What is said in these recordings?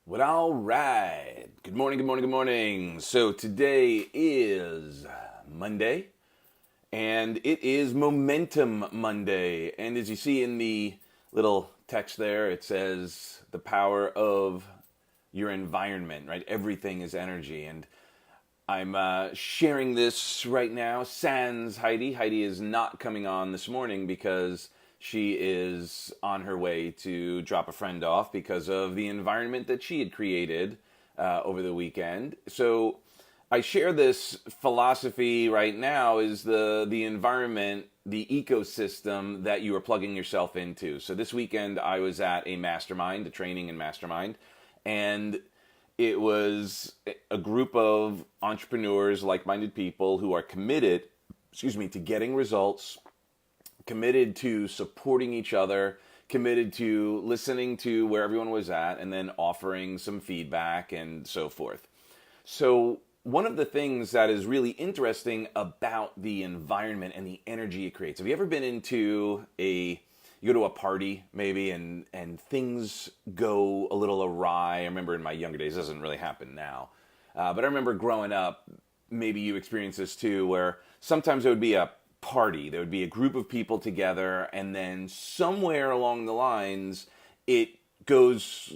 Well, all right. Good morning, good morning, good morning. So today is Monday, and it is Momentum Monday. And as you see in the little text there, it says the power of your environment, right? Everything is energy. And I'm sharing this right now. Sans Heidi. Heidi is not coming on this morning because she is on her way to drop a friend off because of the environment that she had created over the weekend. So I share this philosophy right now is the environment, the ecosystem that you are plugging yourself into. So this weekend I was at a mastermind, a training and mastermind, and it was a group of entrepreneurs, like-minded people who are committed, to getting results, committed to supporting each other, committed to listening to where everyone was at, and then offering some feedback and so forth. So one of the things that is really interesting about the environment and the energy it creates. Have you ever been into you go to a party maybe and things go a little awry? I remember in my younger days, it doesn't really happen now. But I remember growing up, maybe you experienced this too, where sometimes there would be a party, there would be a group of people together, and then somewhere along the lines, it goes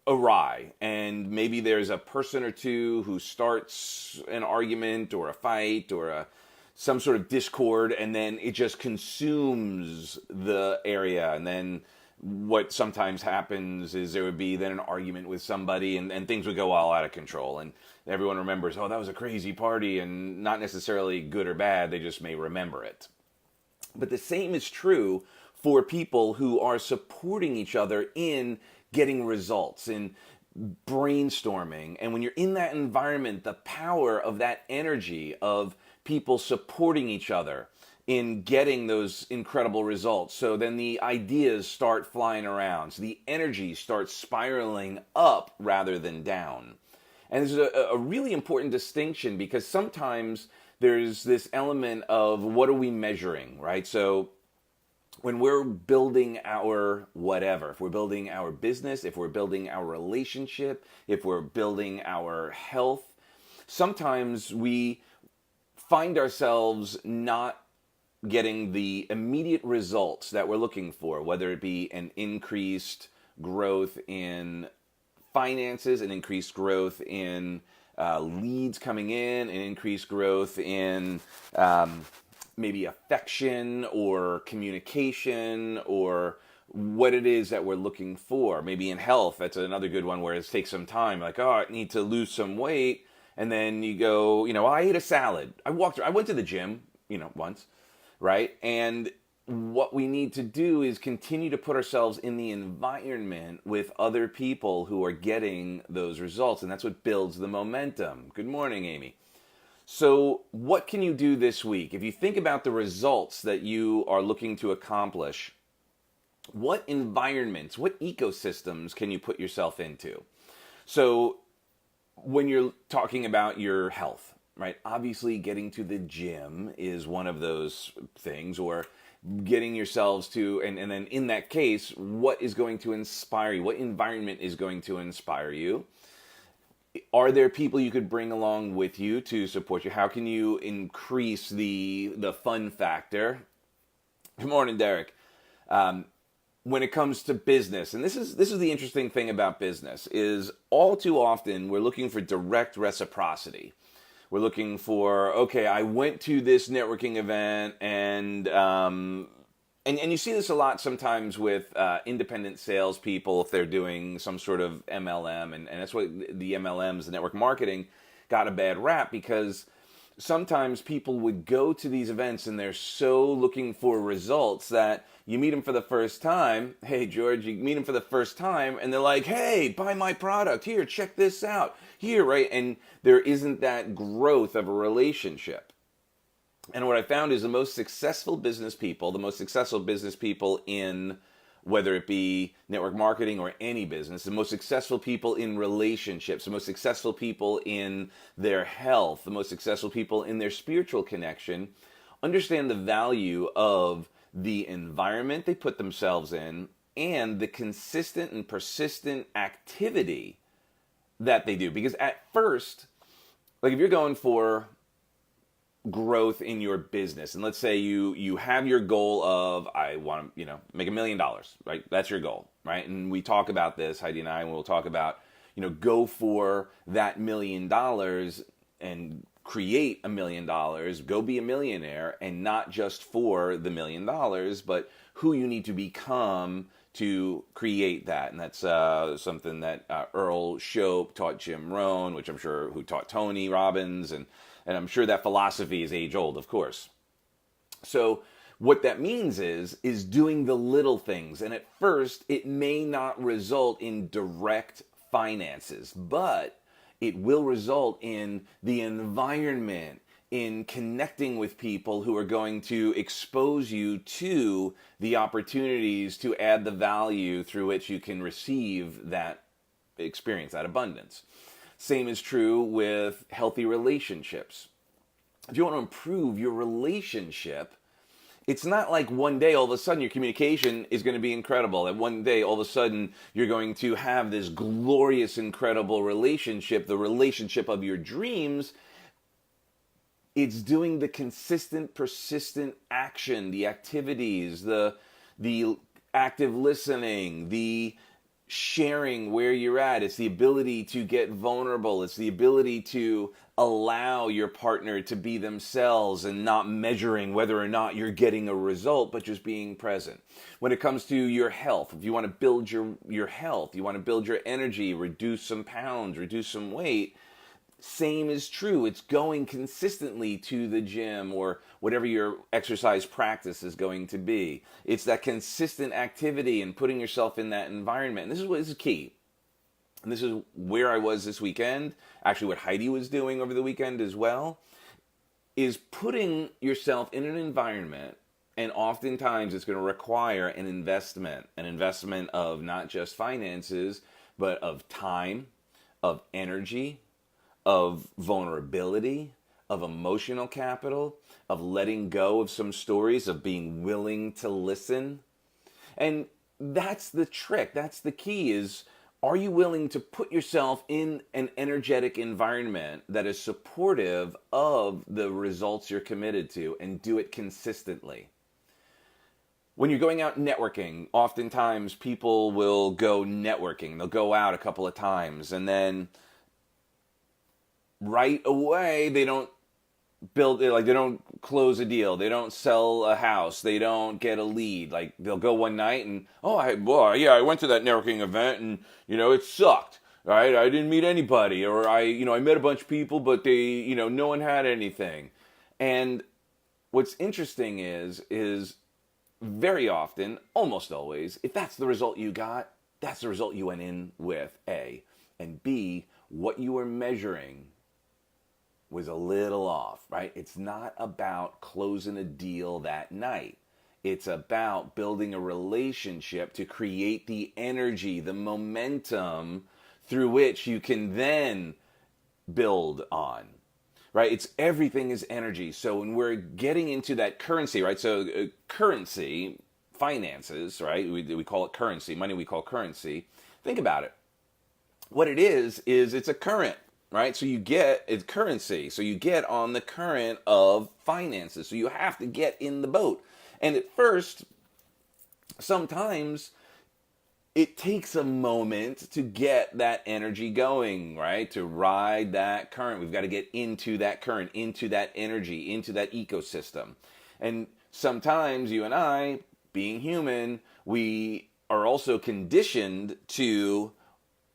awry, and maybe there's a person or two who starts an argument or a fight or some sort of discord, and then it just consumes the area. And then what sometimes happens is there would be then an argument with somebody, and things would go all out of control, and everyone remembers, oh, that was a crazy party, and not necessarily good or bad, they just may remember it. But the same is true for people who are supporting each other in getting results, in brainstorming. And when you're in that environment, the power of that energy of people supporting each other in getting those incredible results. So then the ideas start flying around. So the energy starts spiraling up rather than down. And this is a really important distinction because sometimes there's this element of what are we measuring, right? So when we're building our whatever, if we're building our business, if we're building our relationship, if we're building our health, sometimes we find ourselves not getting the immediate results that we're looking for, whether it be an increased growth in finances, an increased growth in leads coming in, an increased growth in maybe affection or communication or what it is that we're looking for. Maybe in health, that's another good one where it takes some time. Like, oh, I need to lose some weight. And then you go, I ate a salad. I went to the gym, once, right? And what we need to do is continue to put ourselves in the environment with other people who are getting those results. And that's what builds the momentum. Good morning, Amy. So what can you do this week? If you think about the results that you are looking to accomplish, what environments, what ecosystems can you put yourself into? So when you're talking about your health, right? Obviously getting to the gym is one of those things, or getting yourselves to, and then in that case, what is going to inspire you? What environment is going to inspire you? Are there people you could bring along with you to support you? How can you increase the fun factor? Good morning, Derek. When it comes to business, and this is the interesting thing about business, is all too often we're looking for direct reciprocity. We're looking for, okay, I went to this networking event, and you see this a lot sometimes with independent salespeople if they're doing some sort of MLM, and that's what the MLMs, the network marketing, got a bad rap because sometimes people would go to these events and they're so looking for results that you meet them for the first time. Hey, George, you meet them for the first time and they're like, hey, buy my product. Here, check this out. Here, right? And there isn't that growth of a relationship. And what I found is the most successful business people in whether it be network marketing or any business, the most successful people in relationships, the most successful people in their health, the most successful people in their spiritual connection, understand the value of the environment they put themselves in and the consistent and persistent activity that they do. Because at first, like if you're going for growth in your business, and let's say you have your goal of, I want to make $1 million, right? That's your goal, right? And we talk about this, Heidi and I, and we'll talk about go for that $1 million and create $1 million, go be a millionaire, and not just for the $1 million, but who you need to become to create that. And that's something that Earl Shope taught Jim Rohn, which I'm sure who taught Tony Robbins, and I'm sure that philosophy is age old, of course. So what that means is doing the little things. And at first, it may not result in direct finances, but it will result in the environment, in connecting with people who are going to expose you to the opportunities to add the value through which you can receive that experience, that abundance. Same is true with healthy relationships. If you want to improve your relationship, it's not like one day all of a sudden your communication is going to be incredible. And one day all of a sudden you're going to have this glorious, incredible relationship, the relationship of your dreams. It's doing the consistent, persistent action, the activities, the active listening, the sharing where you're at. It's the ability to get vulnerable. It's the ability to allow your partner to be themselves and not measuring whether or not you're getting a result, but just being present. When it comes to your health, if you want to build your health, you want to build your energy, reduce some pounds, reduce some weight, same is true. It's going consistently to the gym or whatever your exercise practice is going to be. It's that consistent activity and putting yourself in that environment. And this is key. And this is where I was this weekend. Actually, what Heidi was doing over the weekend as well, is putting yourself in an environment. And oftentimes it's going to require an investment of not just finances, but of time, of energy, of vulnerability, of emotional capital, of letting go of some stories, of being willing to listen. And that's the trick. That's the key is, are you willing to put yourself in an energetic environment that is supportive of the results you're committed to, and do it consistently? When you're going out networking, oftentimes people will go networking. They'll go out a couple of times and then right away they don't they don't close a deal, they don't sell a house, they don't get a lead. Like they'll go one night and I went to that networking event and it sucked, right? I didn't meet anybody, or I met a bunch of people, but they no one had anything. And what's interesting is very often, almost always, if that's the result you got, that's the result you went in with, A. And B, what you were measuring was a little off, right? It's not about closing a deal that night. It's about building a relationship to create the energy, the momentum through which you can then build on, right? It's everything is energy. So when we're getting into that currency, right? So currency, finances, right? We call it currency. Money we call currency. Think about it. What it is it's a current. Right? So it's currency. So you get on the current of finances. So you have to get in the boat. And at first, sometimes it takes a moment to get that energy going, right? To ride that current. We've got to get into that current, into that energy, into that ecosystem. And sometimes you and I, being human, we are also conditioned to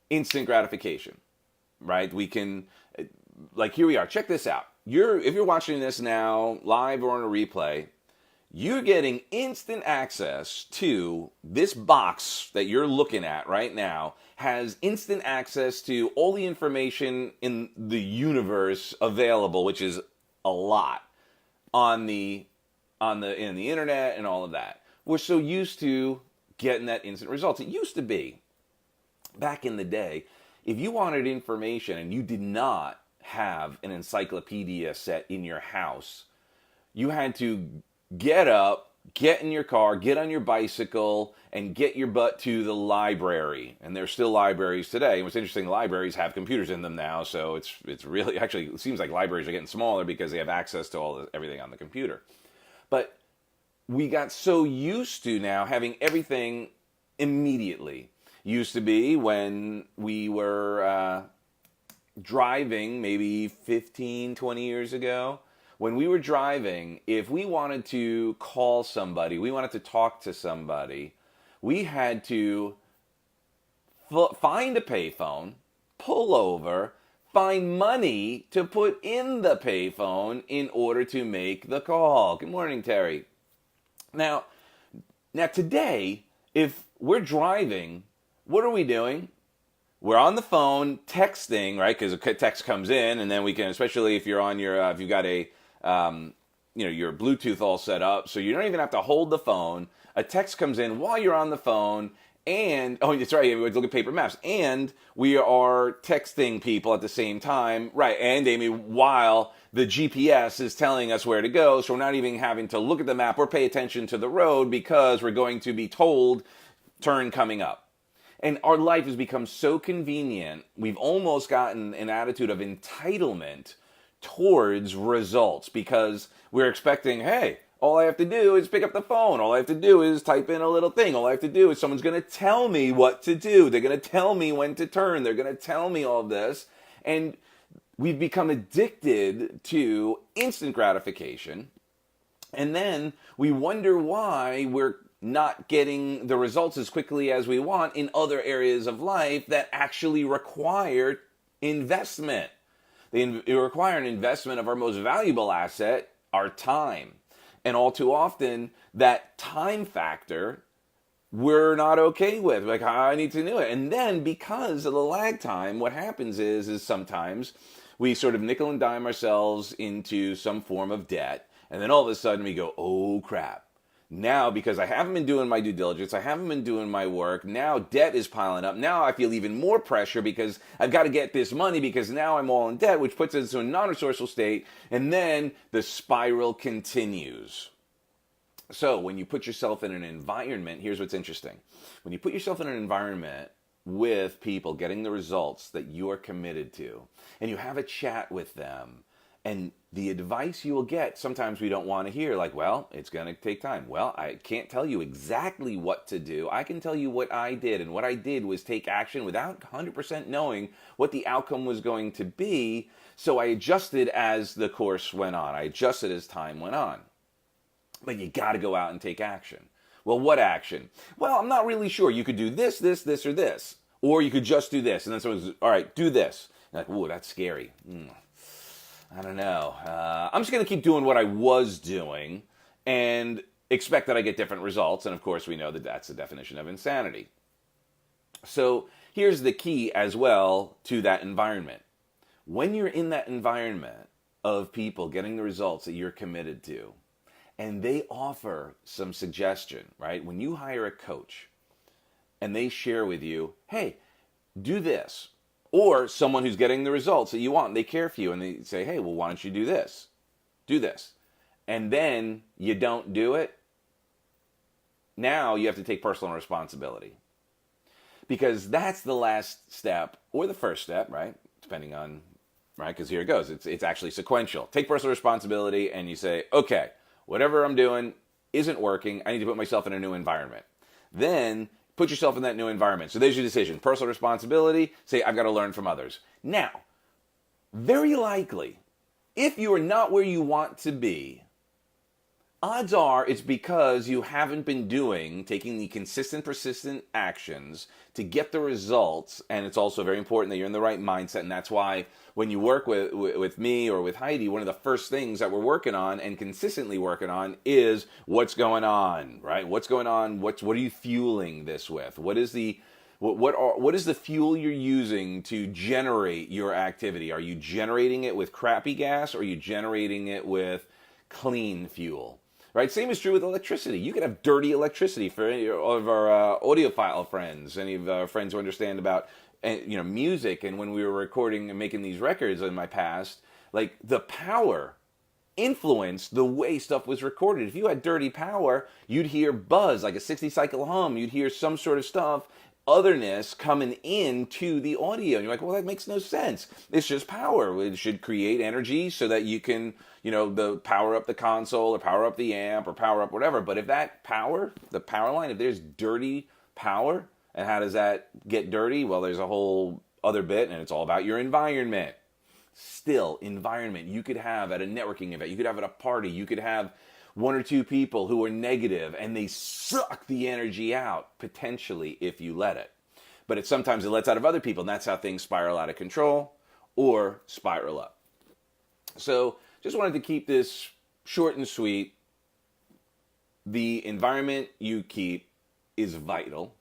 instant gratification. Right? We can, like, here we are. Check this out. If you're watching this now, live or on a replay, you're getting instant access to this box that you're looking at right now. Has instant access to all the information in the universe available, which is a lot on the internet and all of that. We're so used to getting that instant results. It used to be back in the day, if you wanted information and you did not have an encyclopedia set in your house, you had to get up, get in your car, get on your bicycle, and get your butt to the library. And there's still libraries today. And what's interesting, libraries have computers in them now, so it's really, actually, it seems like libraries are getting smaller because they have access to everything on the computer. But we got so used to now having everything immediately. Used to be when we were driving maybe 15, 20 years ago. When we were driving, if we wanted to call somebody, we wanted to talk to somebody, we had to find a payphone, pull over, find money to put in the payphone in order to make the call. Good morning, Terry. Now today, if we're driving, what are we doing? We're on the phone texting, right? Because a text comes in, and then we can, especially if you're on your, if you've got a, your Bluetooth all set up, so you don't even have to hold the phone. A text comes in while you're on the phone, and that's right. We look at paper maps, and we are texting people at the same time, right? And Amy, while the GPS is telling us where to go, so we're not even having to look at the map or pay attention to the road because we're going to be told turn coming up. And our life has become so convenient, we've almost gotten an attitude of entitlement towards results because we're expecting, hey, all I have to do is pick up the phone. All I have to do is type in a little thing. All I have to do is someone's going to tell me what to do. They're going to tell me when to turn. They're going to tell me all this. And we've become addicted to instant gratification. And then we wonder why we're not getting the results as quickly as we want in other areas of life that actually require investment. They require an investment of our most valuable asset, our time. And all too often, that time factor, we're not okay with. Like, I need to do it. And then because of the lag time, what happens is sometimes we sort of nickel and dime ourselves into some form of debt. And then all of a sudden we go, oh crap. Now, because I haven't been doing my due diligence, I haven't been doing my work, now debt is piling up. Now I feel even more pressure because I've got to get this money because now I'm all in debt, which puts us into a non-resourceful state. And then the spiral continues. So when you put yourself in an environment, here's what's interesting. When you put yourself in an environment with people getting the results that you're committed to, and you have a chat with them, and the advice you will get, sometimes we don't want to hear, like, well, it's going to take time. Well, I can't tell you exactly what to do. I can tell you what I did. And what I did was take action without 100% knowing what the outcome was going to be. So I adjusted as the course went on. I adjusted as time went on. But you got to go out and take action. Well, what action? Well, I'm not really sure. You could do this, this, this, or this. Or you could just do this. And then someone's, all right, do this. You're like, ooh, that's scary. I don't know. I'm just going to keep doing what I was doing and expect that I get different results. And of course, we know that that's the definition of insanity. So here's the key as well to that environment. When you're in that environment of people getting the results that you're committed to, and they offer some suggestion, right? When you hire a coach and they share with you, hey, do this. Or someone who's getting the results that you want, and they care for you, and they say, hey, well, why don't you do this? Do this. And then you don't do it. Now you have to take personal responsibility. Because that's the last step, or the first step, right? Depending on, right? Because here it goes. It's actually sequential. Take personal responsibility, and you say, okay, whatever I'm doing isn't working. I need to put myself in a new environment. Then put yourself in that new environment. So there's your decision. Personal responsibility, say, I've got to learn from others. Now, very likely, if you are not where you want to be, odds are it's because you haven't been taking the consistent, persistent actions to get the results. And it's also very important that you're in the right mindset. And that's why when you work with me or with Heidi, one of the first things that we're working on and consistently working on is what's going on, right? What's going on? What are you fueling this with? What is the fuel you're using to generate your activity? Are you generating it with crappy gas or are you generating it with clean fuel? Right? Same is true with electricity. You could have dirty electricity for any of our audiophile friends, any of our friends who understand about music. And when we were recording and making these records in my past, like the power influenced the way stuff was recorded. If you had dirty power, you'd hear buzz, like a 60 cycle hum. You'd hear some sort of stuff, otherness coming into the audio. And you're like, well, that makes no sense. It's just power. It should create energy so that you can, the power up the console or power up the amp or power up whatever. But if that power, the power line, if there's dirty power, and how does that get dirty? Well, there's a whole other bit, and it's all about your environment. Still, environment. You could have at a networking event, you could have at a party, you could have one or two people who are negative and they suck the energy out, potentially, if you let it. But sometimes it lets out of other people, and that's how things spiral out of control or spiral up. So, just wanted to keep this short and sweet. The environment you keep is vital.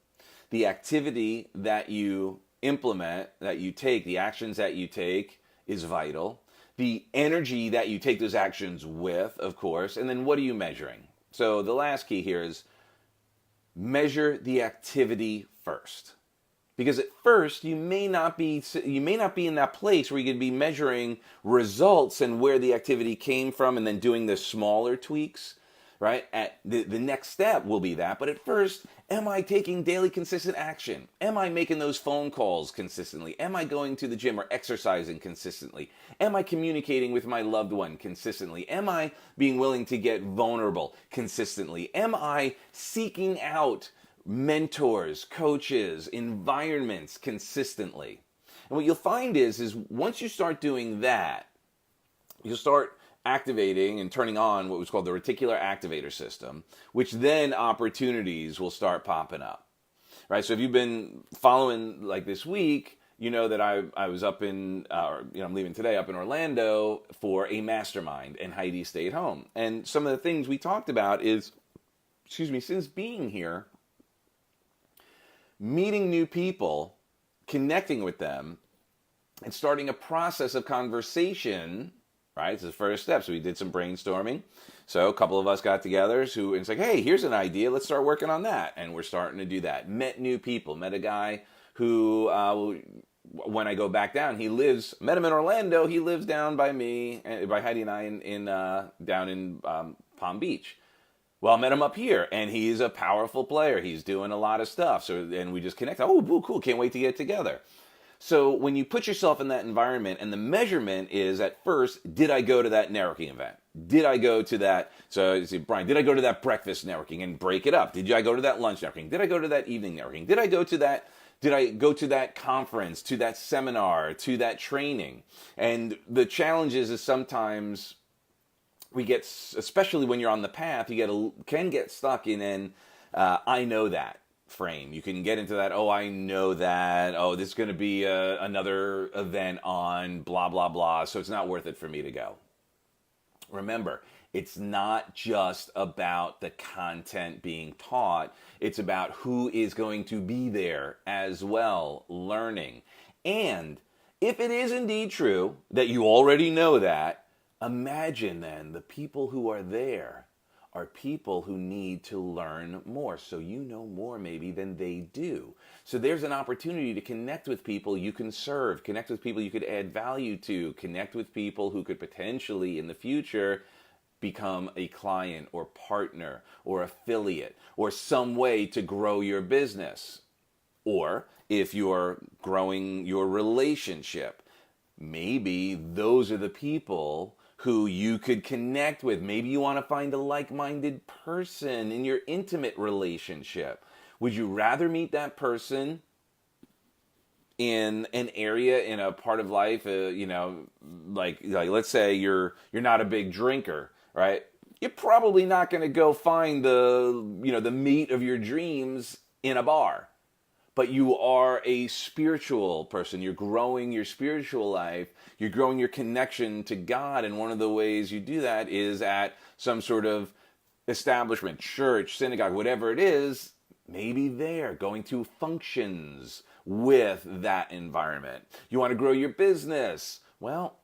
The activity that you implement, that you take, the actions that you take is vital. The energy that you take those actions with, of course, and then what are you measuring? So the last key here is measure the activity first. Because at first you may not be in that place where you could be measuring results and where the activity came from and then doing the smaller tweaks. Right? At the next step will be that. But at first, am I taking daily consistent action? Am I making those phone calls consistently? Am I going to the gym or exercising consistently? Am I communicating with my loved one consistently? Am I being willing to get vulnerable consistently? Am I seeking out mentors, coaches, environments consistently? And what you'll find is once you start doing that, you'll start activating and turning on what was called the reticular activator system, which then opportunities will start popping up, right? So if you've been following like this week, you know that I was up in, I'm leaving today up in Orlando for a mastermind, and Heidi stayed home. And some of the things we talked about is, since being here, meeting new people, connecting with them, and starting a process of conversation. Right, it's the first step. So we did some brainstorming. So a couple of us got together and it's like, hey, here's an idea. Let's start working on that. And we're starting to do that. Met new people. Met a guy who, when I go back down, met him in Orlando. He lives down by me, by Heidi and I down in Palm Beach. Well, I met him up here, and he's a powerful player. He's doing a lot of stuff. And we just connected. Oh, cool. Can't wait to get together. So when you put yourself in that environment, and the measurement is at first, did I go to that networking event? Did I go to that? So you see, Brian, did I go to that breakfast networking and break it up? Did I go to that lunch networking? Did I go to that evening networking? Did I go to that conference, to that seminar, to that training? And the challenge is sometimes we get, especially when you're on the path, can get stuck in an I know that frame. You can get into that, oh, I know that, oh, this is going to be another event on blah, blah, blah, so it's not worth it for me to go. Remember, it's not just about the content being taught. It's about who is going to be there as well, learning. And if it is indeed true that you already know that, imagine then the people who are there are people who need to learn more. So you know more maybe than they do. So there's an opportunity to connect with people you can serve, connect with people you could add value to, connect with people who could potentially in the future become a client or partner or affiliate or some way to grow your business. Or if you're growing your relationship, maybe those are the people who you could connect with. Maybe you want to find a like-minded person in your intimate relationship. Would you rather meet that person in an area, in a part of life, like let's say you're not a big drinker, right? You're probably not going to go find the meat of your dreams in a bar. But you are a spiritual person. You're growing your spiritual life. You're growing your connection to God. And one of the ways you do that is at some sort of establishment, church, synagogue, whatever it is, maybe there, going to functions with that environment. You want to grow your business. Well,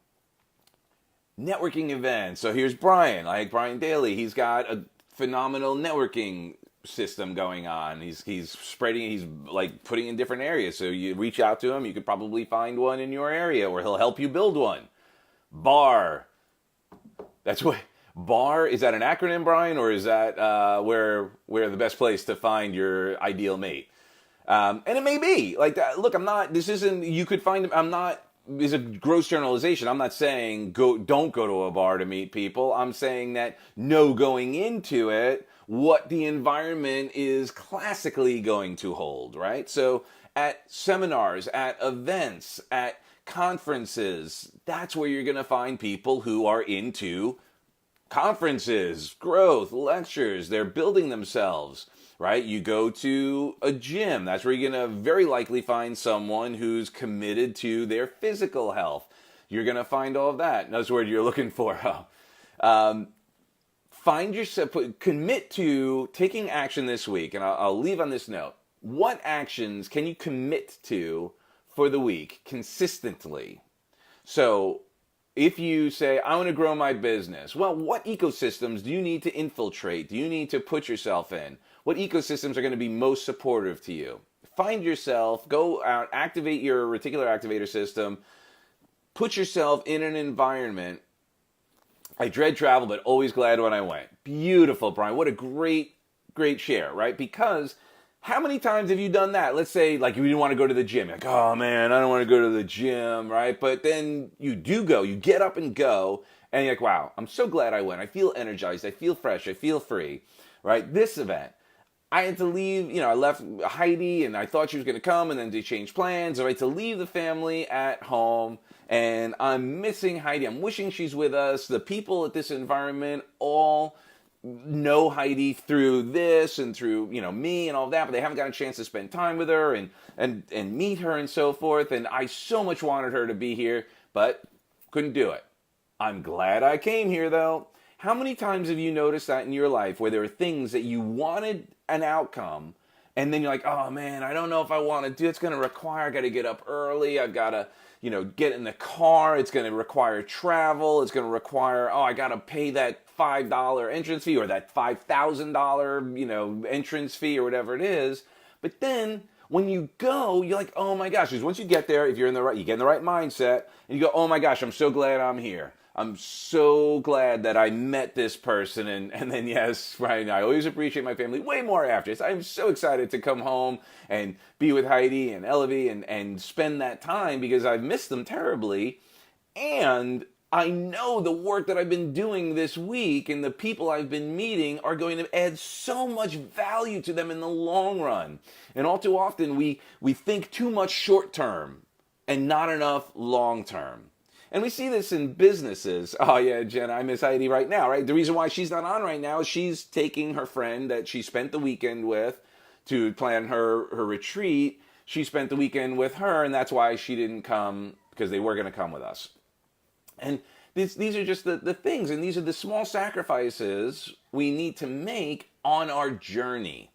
networking events. So here's Brian, like Brian Daly. He's got a phenomenal networking system going on. He's spreading, he's like putting in different areas. So you reach out to him, you could probably find one in your area, or he'll help you build one. Bar, That's what bar is that an acronym, Brian, or is that where the best place to find your ideal mate? And it may be like that. Look, I'm not. This isn't. You could find. I'm not. Is a gross generalization. I'm not saying don't go to a bar to meet people. I'm saying that know going into it what the environment is classically going to hold, right? So at seminars, at events, at conferences, that's where you're going to find people who are into conferences, growth, lectures. They're building themselves, right? You go to a gym. That's where you're going to very likely find someone who's committed to their physical health. You're going to find all of that. That's what you're looking for. Find yourself, commit to taking action this week. And I'll leave on this note. What actions can you commit to for the week consistently? So if you say, I want to grow my business, well, what ecosystems do you need to infiltrate? Do you need to put yourself in? What ecosystems are going to be most supportive to you? Find yourself, go out, activate your reticular activator system, put yourself in an environment. I dread travel, but always glad when I went. Beautiful, Brian. What a great share, right? Because how many times have you done that? Let's say, like, you didn't want to go to the gym. You're like, oh, man, I don't want to go to the gym, right? But then you do go. You get up and go, and you're like, wow, I'm so glad I went. I feel energized. I feel fresh. I feel free, right? This event, I had to leave. I left Heidi, and I thought she was going to come, and then they changed plans. So I had to leave the family at home, and I'm missing Heidi. I'm wishing she's with us. The people at this environment all know Heidi through this and through me and all that, but they haven't got a chance to spend time with her and meet her and so forth. And I so much wanted her to be here, but couldn't do it. I'm glad I came here though. How many times have you noticed that in your life where there are things that you wanted an outcome, and then you're like, oh man, I don't know if I want to do it. It's going to require, I got to get up early. I've got to get in the car. It's going to require travel. It's going to require, I got to pay that $5 entrance fee or that $5,000, entrance fee or whatever it is. But then when you go, you're like, oh my gosh, because once you get there, if you're you get in the right mindset and you go, oh my gosh, I'm so glad I'm here. I'm so glad that I met this person. And then, yes, right, I always appreciate my family way more after. I'm so excited to come home and be with Heidi and Elevie and spend that time because I've missed them terribly. And I know the work that I've been doing this week and the people I've been meeting are going to add so much value to them in the long run. And all too often, we think too much short term and not enough long term. And we see this in businesses. Oh yeah, Jen, I miss Heidi right now, right? The reason why she's not on right now is she's taking her friend that she spent the weekend with to plan her retreat. She spent the weekend with her, and that's why she didn't come, because they were going to come with us. And these are just the things, and these are the small sacrifices we need to make on our journey.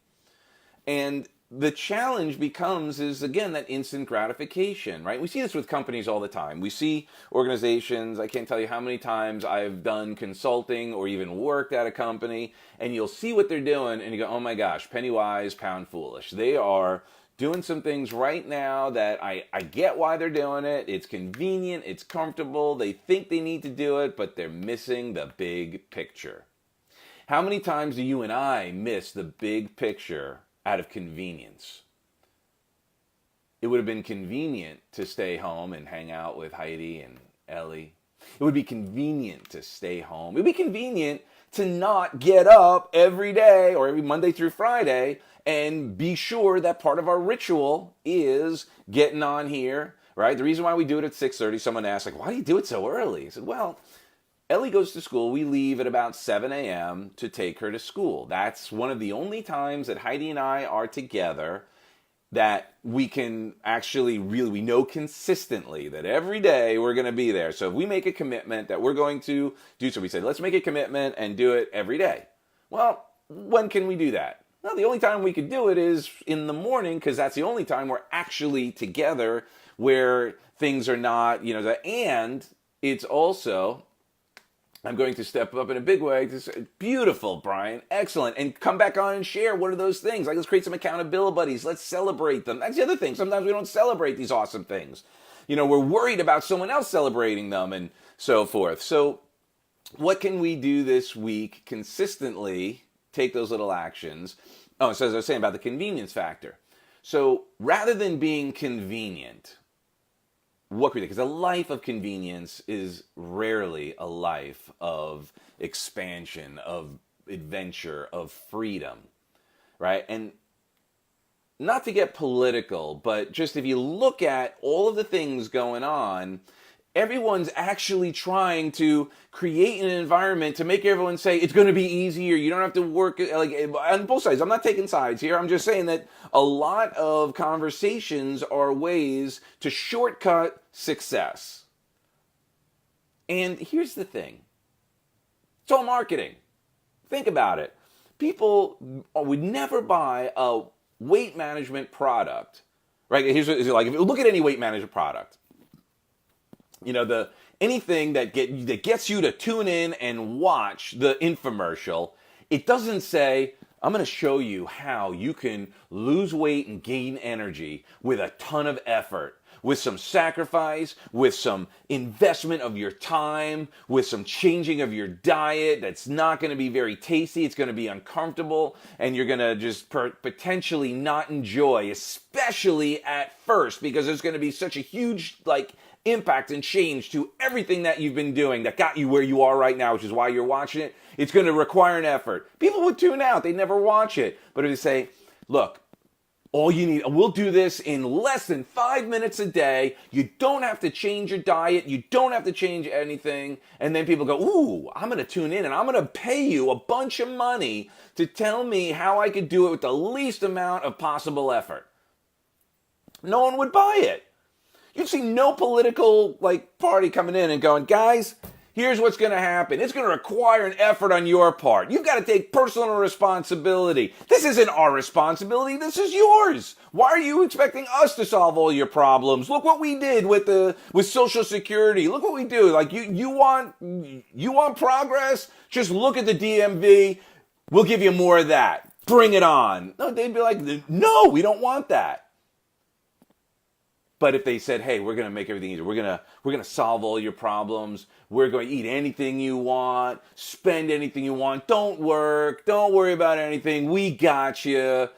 And the challenge is, again, that instant gratification, right? We see this with companies all the time. We see organizations, I can't tell you how many times I've done consulting or even worked at a company, and you'll see what they're doing, and you go, oh my gosh, penny wise, pound foolish. They are doing some things right now that I get why they're doing it. It's convenient, it's comfortable, they think they need to do it, but they're missing the big picture. How many times do you and I miss the big picture out of convenience? It would have been convenient to stay home and hang out with Heidi and Ellie. It would be convenient to stay home. It would be convenient to not get up every day or every Monday through Friday and be sure that part of our ritual is getting on here, right? The reason why we do it at 6:30, someone asked, like, why do you do it so early? I said, well, Ellie goes to school. We leave at about 7 a.m. to take her to school. That's one of the only times that Heidi and I are together that we can actually we know consistently that every day we're going to be there. So if we make a commitment that we're going to do so, we say, let's make a commitment and do it every day. Well, when can we do that? Well, the only time we could do it is in the morning, because that's the only time we're actually together where things are not, and it's also, I'm going to step up in a big way. Beautiful, Brian. Excellent. And come back on and share. What are those things? Like, let's create some accountability buddies. Let's celebrate them. That's the other thing. Sometimes we don't celebrate these awesome things. We're worried about someone else celebrating them and so forth. So what can we do this week consistently? Take those little actions. Oh, so as I was saying about the convenience factor. So rather than being convenient, what can we do? Because a life of convenience is rarely a life of expansion, of adventure, of freedom, right? And not to get political, but just if you look at all of the things going on, everyone's actually trying to create an environment to make everyone say it's going to be easier. You don't have to work like on both sides. I'm not taking sides here. I'm just saying that a lot of conversations are ways to shortcut success. And here's the thing. It's all marketing. Think about it. People would never buy a weight management product, right? Here's like if you look at any weight management product, you know, the anything that gets you to tune in and watch the infomercial, it doesn't say, I'm going to show you how you can lose weight and gain energy with a ton of effort, with some sacrifice, with some investment of your time, with some changing of your diet that's not going to be very tasty, it's going to be uncomfortable, and you're going to just potentially not enjoy, especially at first, because there's going to be such a huge, impact and change to everything that you've been doing that got you where you are right now, which is why you're watching it. It's going to require an effort. People would tune out. They never watch it. But if you say, look, all you need, we'll do this in less than 5 minutes a day. You don't have to change your diet. You don't have to change anything. And then people go, ooh, I'm going to tune in and I'm going to pay you a bunch of money to tell me how I could do it with the least amount of possible effort. No one would buy it. You'd see no political party coming in and going, guys, here's what's going to happen. It's going to require an effort on your part. You've got to take personal responsibility. This isn't our responsibility. This is yours. Why are you expecting us to solve all your problems? Look what we did with Social Security. Look what we do. You want progress? Just look at the DMV. We'll give you more of that. Bring it on. No, they'd be like, no, we don't want that. But if they said, hey, we're going to make everything easier. We're going to solve all your problems. We're going to eat anything you want, spend anything you want. Don't work. Don't worry about anything. We got you.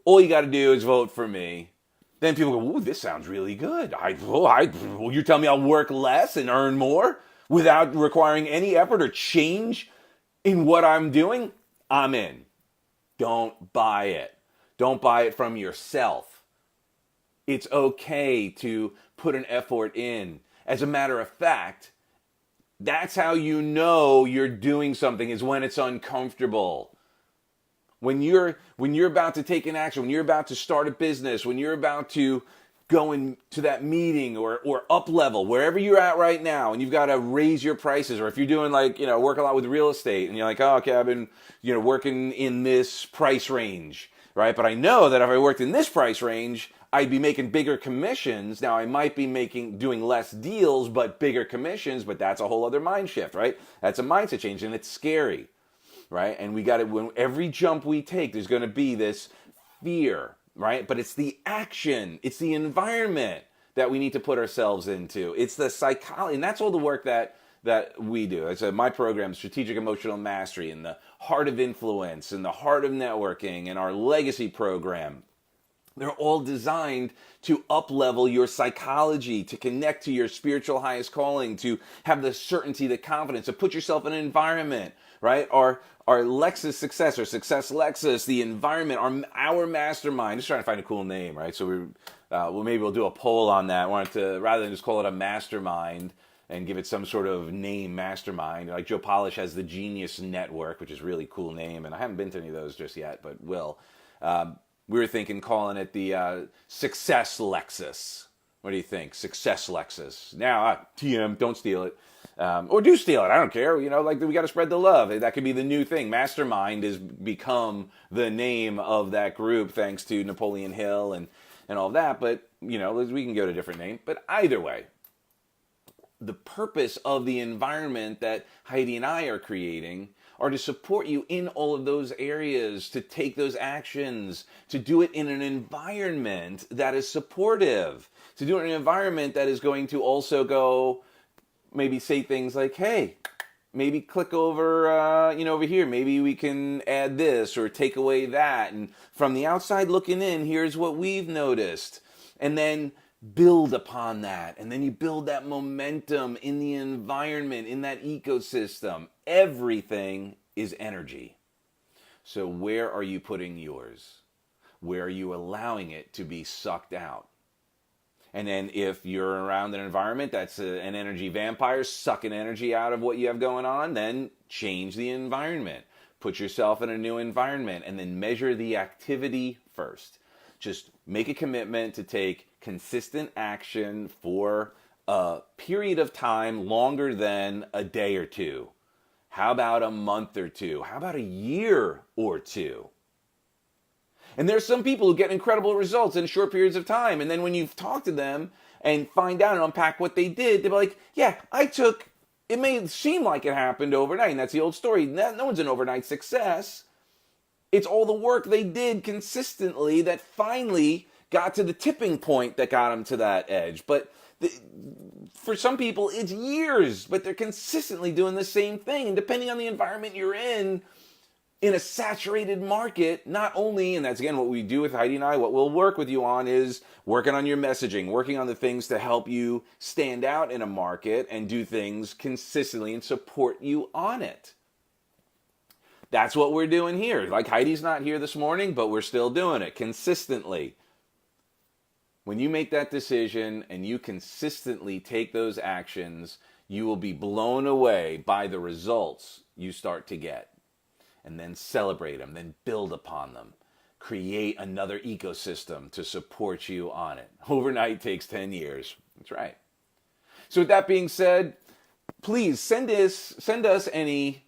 All you got to do is vote for me. Then people go, ooh, this sounds really good. You're telling me I'll work less and earn more without requiring any effort or change in what I'm doing? I'm in. Don't buy it. Don't buy it from yourself. It's okay to put an effort in. As a matter of fact, that's how you know you're doing something, is when it's uncomfortable. When you're about to take an action, when you're about to start a business, when you're about to go into that meeting or up level, wherever you're at right now, and you've got to raise your prices, or if you're doing work a lot with real estate and you're like, oh, okay, I've been working in this price range, right? But I know that if I worked in this price range, I'd be making bigger commissions. Now I might be doing less deals, but bigger commissions, but that's a whole other mind shift, right? That's a mindset change, and it's scary, right? And we got to, when every jump we take, there's going to be this fear, right? But it's the action, it's the environment that we need to put ourselves into. It's the psychology, and that's all the work that we do. It's my program, Strategic Emotional Mastery, and the Heart of Influence, and the Heart of Networking, and our Legacy program. They're all designed to up-level your psychology, to connect to your spiritual highest calling, to have the certainty, the confidence, to put yourself in an environment, right? Our Lexus Success, or Success Lexus, the environment, our mastermind. Just trying to find a cool name, right? So maybe we'll do a poll on that. I wanted to, rather than just call it a mastermind and give it some sort of name, mastermind. Like Joe Polish has the Genius Network, which is a really cool name, and I haven't been to any of those just yet, but will. We were thinking calling it the Success Lexus. What do you think? Success Lexus. Now, TM, don't steal it. Or do steal it. I don't care. We got to spread the love. That could be the new thing. Mastermind has become the name of that group thanks to Napoleon Hill and all of that. But, we can go to a different name. But either way, the purpose of the environment that Heidi and I are creating are to support you in all of those areas, to take those actions, to do it in an environment that is supportive, to do it in an environment that is going to also go, maybe say things like, hey, maybe click over, over here. Maybe we can add this or take away that. And from the outside looking in, here's what we've noticed. And then build upon that. And then you build that momentum in the environment, in that ecosystem. Everything is energy. So where are you putting yours? Where are you allowing it to be sucked out? And then if you're around an environment that's an energy vampire sucking energy out of what you have going on, then change the environment. Put yourself in a new environment and then measure the activity first. Just make a commitment to take consistent action for a period of time longer than a day or two. How about a month or two? How about a year or two? And there's some people who get incredible results in short periods of time. And then when you talk to them and find out and unpack what they did, they'll be like, yeah, it may seem like it happened overnight. And that's the old story. No one's an overnight success. It's all the work they did consistently that finally got to the tipping point that got them to that edge. But for some people, it's years, but they're consistently doing the same thing. And depending on the environment you're in a saturated market, not only, and that's again what we do with Heidi and I, what we'll work with you on is working on your messaging, working on the things to help you stand out in a market and do things consistently and support you on it. That's what we're doing here. Like Heidi's not here this morning, but we're still doing it consistently. When you make that decision and you consistently take those actions, you will be blown away by the results you start to get. And then celebrate them, then build upon them. Create another ecosystem to support you on it. Overnight takes 10 years. That's right. So with that being said, please send us any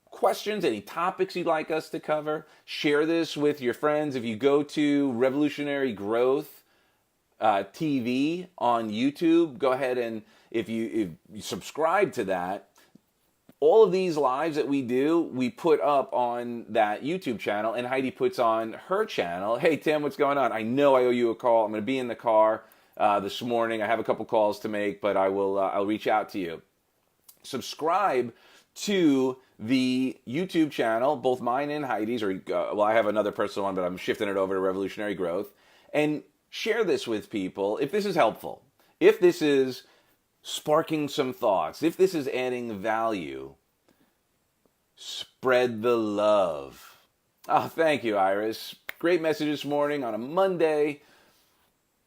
questions, any topics you'd like us to cover. Share this with your friends. If you go to Revolutionary Growth TV on YouTube, go ahead and if you subscribe to that, all of these lives that we do, we put up on that YouTube channel, and Heidi puts on her channel. Hey, Tim, what's going on? I know I owe you a call. I'm going to be in the car this morning. I have a couple calls to make, but I'll reach out to you. Subscribe to the YouTube channel, both mine and Heidi's, I have another personal one, but I'm shifting it over to Revolutionary Growth, and share this with people if this is helpful. If this is sparking some thoughts, if this is adding value, spread the love. Oh, thank you, Iris. Great message this morning on a Monday.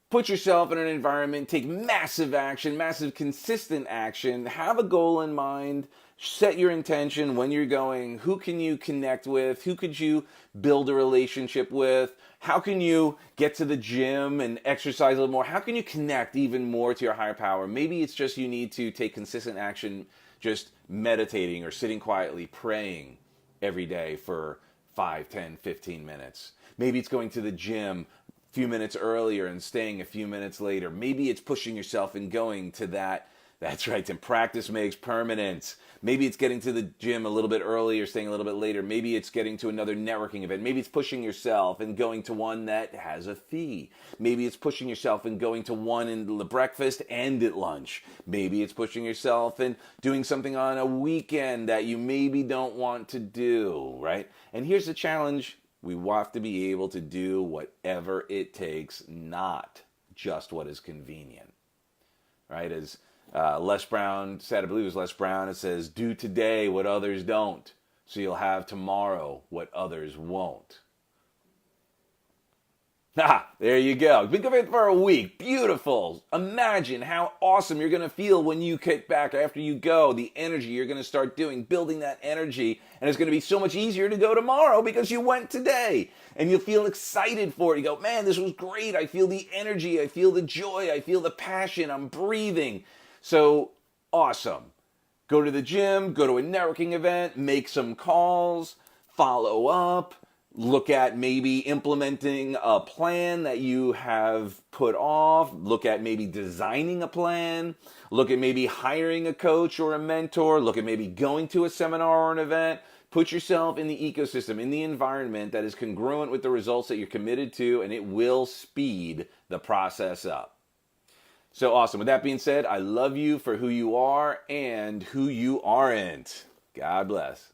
Put yourself in an environment, take massive action, massive consistent action, have a goal in mind, set your intention when you're going, who can you connect with, who could you build a relationship with, how can you get to the gym and exercise a little more, how can you connect even more to your higher power. Maybe it's just you need to take consistent action, just meditating or sitting quietly, praying every day for 5, 10, 15 minutes. Maybe it's going to the gym a few minutes earlier and staying a few minutes later. Maybe it's pushing yourself and going to that. That's right, Tim. Practice makes permanent. Maybe it's getting to the gym a little bit earlier, staying a little bit later. Maybe it's getting to another networking event. Maybe it's pushing yourself and going to one that has a fee. Maybe it's pushing yourself and going to one in the breakfast and at lunch. Maybe it's pushing yourself and doing something on a weekend that you maybe don't want to do, right? And here's the challenge. We have to be able to do whatever it takes, not just what is convenient, right? As Les Brown said, I believe it was Les Brown, it says, do today what others don't, so you'll have tomorrow what others won't. There you go. Think of it for a week. Beautiful. Imagine how awesome you're going to feel when you kick back after you go. The energy you're going to start building that energy. And it's going to be so much easier to go tomorrow because you went today. And you'll feel excited for it. You go, man, this was great. I feel the energy. I feel the joy. I feel the passion. I'm breathing. So awesome. Go to the gym. Go to a networking event. Make some calls. Follow up. Look at maybe implementing a plan that you have put off. Look at maybe designing a plan. Look at maybe hiring a coach or a mentor. Look at maybe going to a seminar or an event. Put yourself in the ecosystem, in the environment that is congruent with the results that you're committed to, and it will speed the process up. So awesome. With that being said, I love you for who you are and who you aren't. God bless.